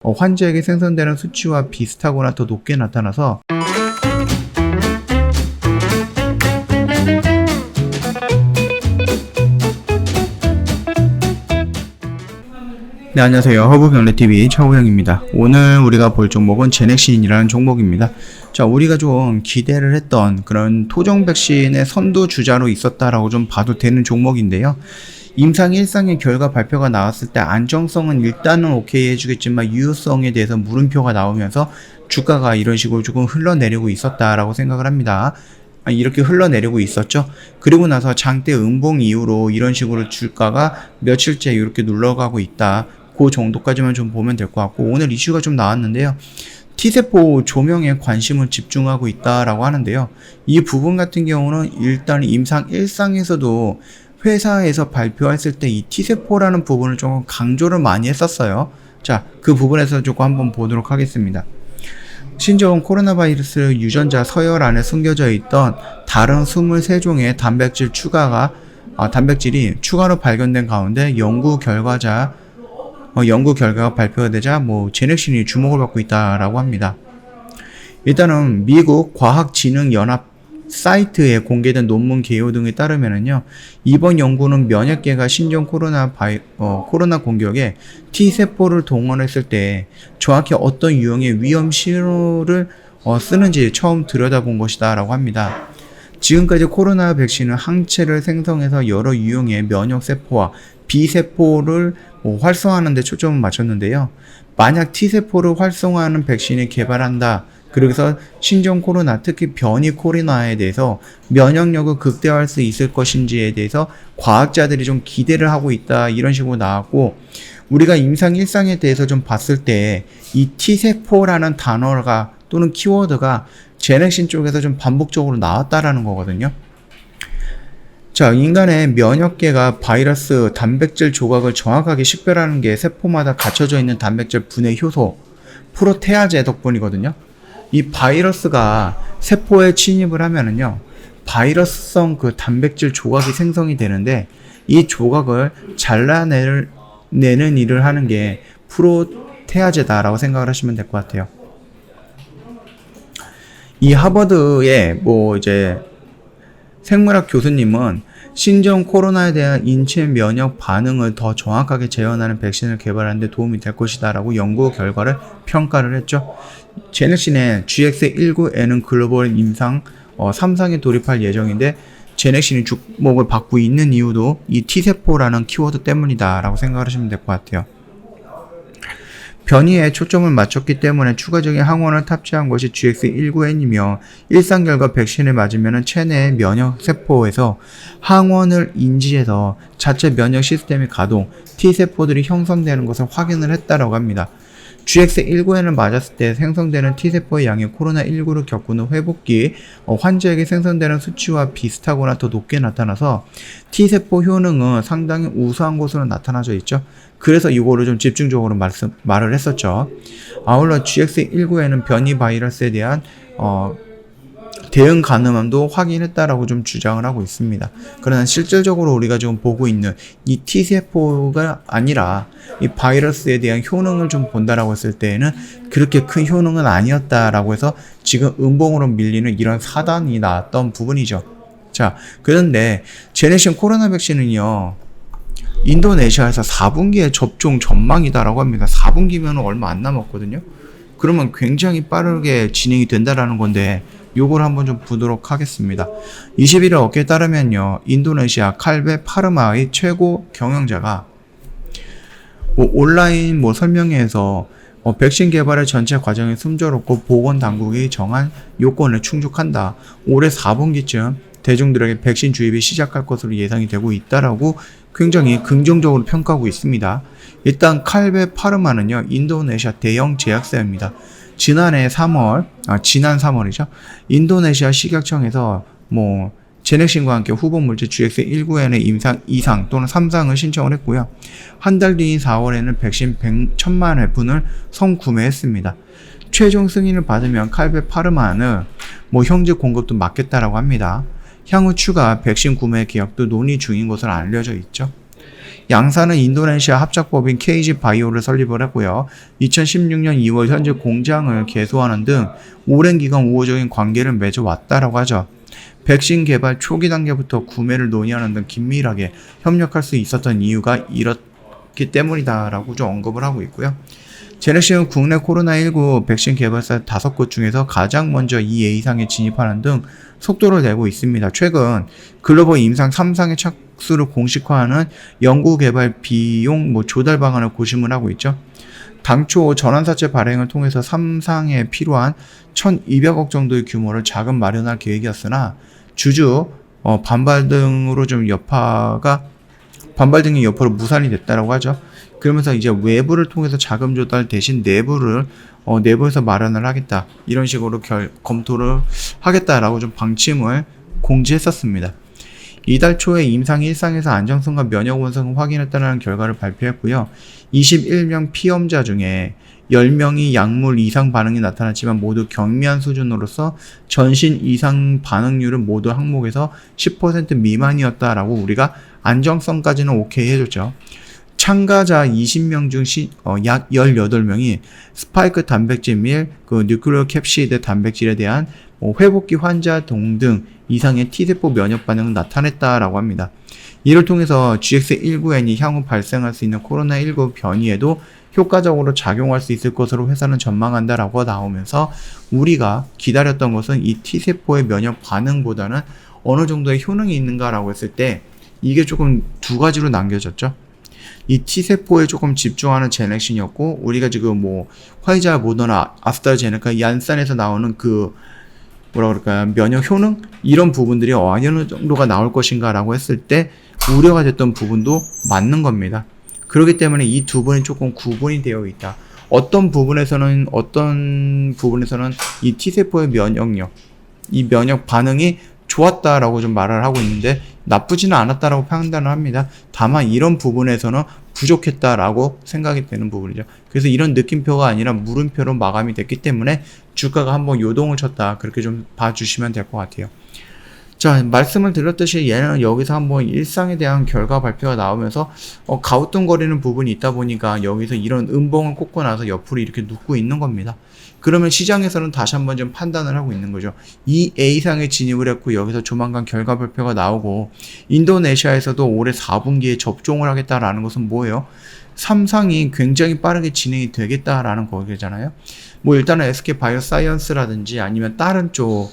환자에게 생성되는 수치와 비슷하거나 더 높게 나타나서 네, 안녕하세요. 허브경제TV 차우영입니다. 오늘 우리가 볼 종목은 제넥신이라는 종목입니다. 자, 우리가 좀 기대를 했던 그런 토종 백신의 선두 주자로 있었다라고 좀 봐도 되는 종목인데요. 임상 1상의 결과 발표가 나왔을 때 안정성은 일단은 오케이 해주겠지만 유효성에 대해서 물음표가 나오면서 주가가 이런 식으로 조금 흘러내리고 있었다라고 생각을 합니다. 이렇게 흘러내리고 있었죠. 그리고 나서 장대 음봉 이후로 이런 식으로 주가가 며칠째 이렇게 눌러가고 있다. 그 정도까지만 좀 보면 될 것 같고, 오늘 이슈가 좀 나왔는데요. T세포 조명에 관심을 집중하고 있다라고 하는데요. 이 부분 같은 경우는 일단 임상 1상에서도 회사에서 발표했을 때 이 T세포라는 부분을 조금 강조를 많이 했었어요. 자, 그 부분에서 조금 한번 보도록 하겠습니다. 신종 코로나 바이러스 유전자 서열 안에 숨겨져 있던 다른 23종의 단백질이 추가로 발견된 가운데 연구 결과가 발표가 되자 제넥신이 주목을 받고 있다라고 합니다. 일단은 미국 과학진흥연합 사이트에 공개된 논문 개요 등에 따르면은요, 이번 연구는 면역계가 신종 코로나 공격에 T세포를 동원했을 때 정확히 어떤 유형의 위험 신호를 쓰는지 처음 들여다본 것이다 라고 합니다. 지금까지 코로나 백신은 항체를 생성해서 여러 유형의 면역세포와 B세포를 활성화하는 데 초점을 맞췄는데요. 만약 T세포를 활성화하는 백신을 개발한다, 그래서 신종 코로나, 특히 변이 코로나에 대해서 면역력을 극대화할 수 있을 것인지에 대해서 과학자들이 좀 기대를 하고 있다, 이런 식으로 나왔고, 우리가 임상 1상에 대해서 좀 봤을 때 이 T세포라는 단어가 또는 키워드가 제넥신 쪽에서 좀 반복적으로 나왔다라는 거거든요. 자, 인간의 면역계가 바이러스 단백질 조각을 정확하게 식별하는 게 세포마다 갖춰져 있는 단백질 분해 효소 프로테아제 덕분이거든요. 이 바이러스가 세포에 침입을 하면은요, 바이러스성 그 단백질 조각이 생성이 되는데, 이 조각을 잘라내는 일을 하는 게 프로테아제다라고 생각을 하시면 될 것 같아요. 이 하버드의 생물학 교수님은 신종 코로나에 대한 인체 면역 반응을 더 정확하게 재현하는 백신을 개발하는 데 도움이 될 것이다 라고 연구 결과를 평가를 했죠. 제넥신의 GX19N은 글로벌 임상 3상에 돌입할 예정인데, 제넥신이 주목을 받고 있는 이유도 이 T세포라는 키워드 때문이다 라고 생각을 하시면 될 것 같아요. 변이에 초점을 맞췄기 때문에 추가적인 항원을 탑재한 것이 GX19N이며, 일상 결과 백신을 맞으면 체내의 면역세포에서 항원을 인지해서 자체 면역 시스템이 가동, T세포들이 형성되는 것을 확인을 했다라고 합니다. GX19N을 맞았을 때 생성되는 T세포의 양이 코로나19를 겪은 후 회복기 환자에게 생성되는 수치와 비슷하거나 더 높게 나타나서 T세포 효능은 상당히 우수한 것으로 나타나져 있죠. 그래서 이거를 좀 집중적으로 말을 했었죠. 아울러 GX19N은 변이 바이러스에 대한 대응 가능함도 확인했다라고 좀 주장을 하고 있습니다. 그러나 실질적으로 우리가 지금 보고 있는 이 T세포가 아니라 이 바이러스에 대한 효능을 좀 본다라고 했을 때에는 그렇게 큰 효능은 아니었다라고 해서 지금 음봉으로 밀리는 이런 사단이 나왔던 부분이죠. 자, 그런데 제넥신 코로나 백신은요, 인도네시아에서 4분기에 접종 전망이다라고 합니다. 4분기면 얼마 안 남았거든요. 그러면 굉장히 빠르게 진행이 된다라는 건데, 요걸 한번 좀 보도록 하겠습니다. 21일 업계에 따르면요, 인도네시아 칼베 파르마의 최고 경영자가 온라인 설명회에서 백신 개발의 전체 과정이 순조롭고 보건당국이 정한 요건을 충족한다. 올해 4분기쯤 대중들에게 백신 주입이 시작할 것으로 예상이 되고 있다라고 굉장히 긍정적으로 평가하고 있습니다. 일단 칼베 파르마는요, 인도네시아 대형 제약사입니다. 지난 3월이죠. 인도네시아 식약청에서 제넥신과 함께 후보 물질 GX19N의 임상 2상 또는 3상을 신청을 했고요. 한 달 뒤인 4월에는 백신 1,000만 회분을 선구매했습니다. 최종 승인을 받으면 칼베 파르마는 현재 공급도 맡겠다라고 합니다. 향후 추가 백신 구매 계약도 논의 중인 것으로 알려져 있죠. 양사는 인도네시아 합작법인 KG 바이오를 설립을 했고요. 2016년 2월 현재 공장을 개소하는 등 오랜 기간 우호적인 관계를 맺어왔다라고 하죠. 백신 개발 초기 단계부터 구매를 논의하는 등 긴밀하게 협력할 수 있었던 이유가 이렇기 때문이다라고 좀 언급을 하고 있고요. 제넥시는 국내 코로나19 백신 개발사 5곳 중에서 가장 먼저 이 A상에 진입하는 등 속도를 내고 있습니다. 최근 글로벌 임상 3상의 착수를 공식화하는 연구개발 비용 조달 방안을 고심을 하고 있죠. 당초 전환사채 발행을 통해서 3상에 필요한 1,200억 정도의 규모를 자금 마련할 계획이었으나 주주 반발 등으로 반발 등의 여파로 무산이 됐다라고 하죠. 그러면서 이제 외부를 통해서 자금 조달 대신 내부에서 마련을 하겠다. 이런 식으로 검토를 하겠다라고 좀 방침을 공지했었습니다. 이달 초에 임상 1상에서 안정성과 면역 원성을 확인했다는 결과를 발표했고요. 21명 피험자 중에 10명이 약물 이상 반응이 나타났지만 모두 경미한 수준으로서 전신 이상 반응률은 모두 항목에서 10% 미만이었다라고 우리가 안정성까지는 오케이 해줬죠. 참가자 20명 중 약 18명이 스파이크 단백질 및 뉴클레오 캡시드 단백질에 대한 회복기 환자 등등 이상의 T세포 면역 반응을 나타냈다라고 합니다. 이를 통해서 GX19N이 향후 발생할 수 있는 코로나19 변이에도 효과적으로 작용할 수 있을 것으로 회사는 전망한다라고 나오면서 우리가 기다렸던 것은 이 T세포의 면역 반응보다는 어느 정도의 효능이 있는가라고 했을 때 이게 조금 두 가지로 남겨졌죠. 이 T세포에 조금 집중하는 제넥신이었고 우리가 지금 화이자, 모더나, 아스트라제네카, 얀산에서 나오는 면역 효능? 이런 부분들이 어느 정도가 나올 것인가라고 했을 때 우려가 됐던 부분도 맞는 겁니다. 그렇기 때문에 이 두 분이 조금 구분이 되어 있다. 어떤 부분에서는 이 T세포의 면역력, 이 면역 반응이 좋았다라고 좀 말을 하고 있는데 나쁘지는 않았다라고 판단을 합니다. 다만 이런 부분에서는 부족했다라고 생각이 되는 부분이죠. 그래서 이런 느낌표가 아니라 물음표로 마감이 됐기 때문에 주가가 한번 요동을 쳤다. 그렇게 좀 봐주시면 될 것 같아요. 자, 말씀을 드렸듯이 얘는 여기서 한번 일상에 대한 결과 발표가 나오면서 가우뚱거리는 부분이 있다 보니까 여기서 이런 음봉을 꽂고 나서 옆으로 이렇게 눕고 있는 겁니다. 그러면 시장에서는 다시 한번 좀 판단을 하고 있는 거죠. 이 A상에 진입을 했고 여기서 조만간 결과 발표가 나오고 인도네시아에서도 올해 4분기에 접종을 하겠다라는 것은 뭐예요? 3상이 굉장히 빠르게 진행이 되겠다라는 거잖아요. 일단은 SK바이오사이언스라든지 아니면 다른 쪽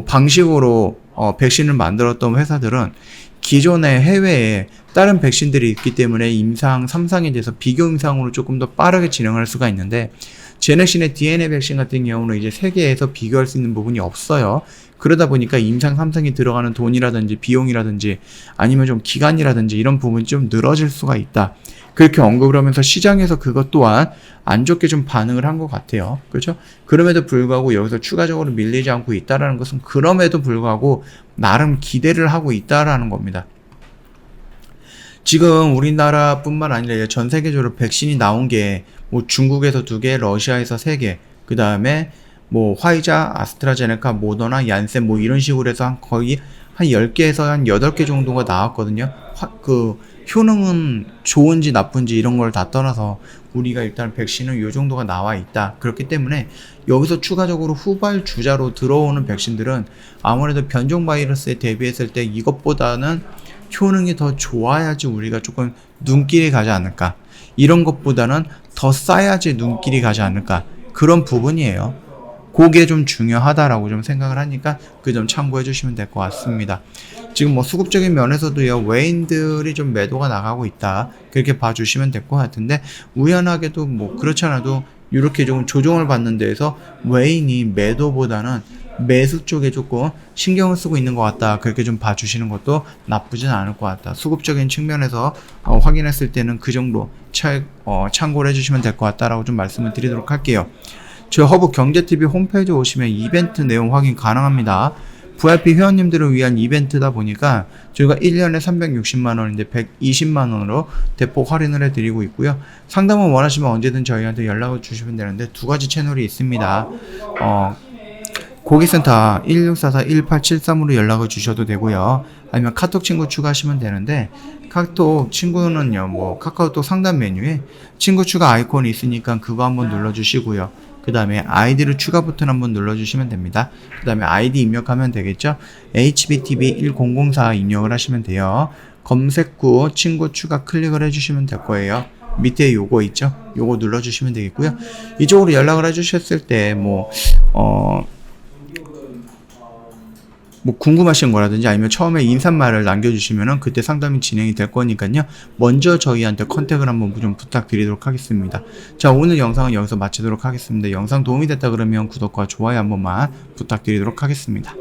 방식으로 백신을 만들었던 회사들은 기존의 해외에 다른 백신들이 있기 때문에 임상 3상에 대해서 비교 임상으로 조금 더 빠르게 진행할 수가 있는데 제넥신의 DNA 백신 같은 경우는 이제 세계에서 비교할 수 있는 부분이 없어요. 그러다 보니까 임상 3상에 들어가는 돈이라든지 비용이라든지 아니면 좀 기간이라든지 이런 부분이 좀 늘어질 수가 있다. 그렇게 언급을 하면서 시장에서 그것 또한 안 좋게 좀 반응을 한 것 같아요. 그렇죠? 그럼에도 불구하고 여기서 추가적으로 밀리지 않고 있다라는 것은 그럼에도 불구하고 나름 기대를 하고 있다라는 겁니다. 지금 우리나라뿐만 아니라 전 세계적으로 백신이 나온 게 중국에서 2개, 러시아에서 3개, 그 다음에 화이자, 아스트라제네카, 모더나, 얀센 이런 식으로 해서 거의 한 10개에서 한 8개 정도가 나왔거든요. 효능은 좋은지 나쁜지 이런 걸 다 떠나서 우리가 일단 백신은 이 정도가 나와 있다. 그렇기 때문에 여기서 추가적으로 후발주자로 들어오는 백신들은 아무래도 변종 바이러스에 대비했을 때 이것보다는 효능이 더 좋아야지 우리가 조금 눈길이 가지 않을까. 이런 것보다는 더 싸야지 눈길이 가지 않을까. 그런 부분이에요. 그게 좀 중요하다라고 좀 생각을 하니까 그 점 참고해 주시면 될 것 같습니다. 지금 수급적인 면에서도요, 외인들이 좀 매도가 나가고 있다. 그렇게 봐주시면 될 것 같은데, 우연하게도 그렇지 않아도 이렇게 좀 조정을 받는 데에서 외인이 매도보다는 매수 쪽에 조금 신경을 쓰고 있는 것 같다. 그렇게 좀 봐주시는 것도 나쁘진 않을 것 같다. 수급적인 측면에서 확인했을 때는 그 정도 참고를 해주시면 될 것 같다라고 좀 말씀을 드리도록 할게요. 저희 허브 경제TV 홈페이지 오시면 이벤트 내용 확인 가능합니다. VIP 회원님들을 위한 이벤트다 보니까 저희가 1년에 360만원인데 120만원으로 대폭 할인을 해드리고 있고요. 상담을 원하시면 언제든 저희한테 연락을 주시면 되는데 2가지 채널이 있습니다. 고객센터 1644-1873으로 연락을 주셔도 되고요. 아니면 카톡 친구 추가하시면 되는데, 카톡 친구는요, 뭐 카카오톡 상단 메뉴에 친구 추가 아이콘이 있으니까 그거 한번 눌러주시고요. 그 다음에 아이디를 추가 버튼 한번 눌러주시면 됩니다. 그 다음에 아이디 입력하면 되겠죠. HBTV1004 입력을 하시면 돼요. 검색 후 친구 추가 클릭을 해주시면 될 거예요. 밑에 요거 있죠? 요거 눌러주시면 되겠고요. 이쪽으로 연락을 해주셨을 때 뭐 궁금하신 거라든지 아니면 처음에 인사말을 남겨주시면은 그때 상담이 진행이 될 거니까요. 먼저 저희한테 컨택을 한번 좀 부탁드리도록 하겠습니다. 자, 오늘 영상은 여기서 마치도록 하겠습니다. 영상 도움이 됐다 그러면 구독과 좋아요 한 번만 부탁드리도록 하겠습니다.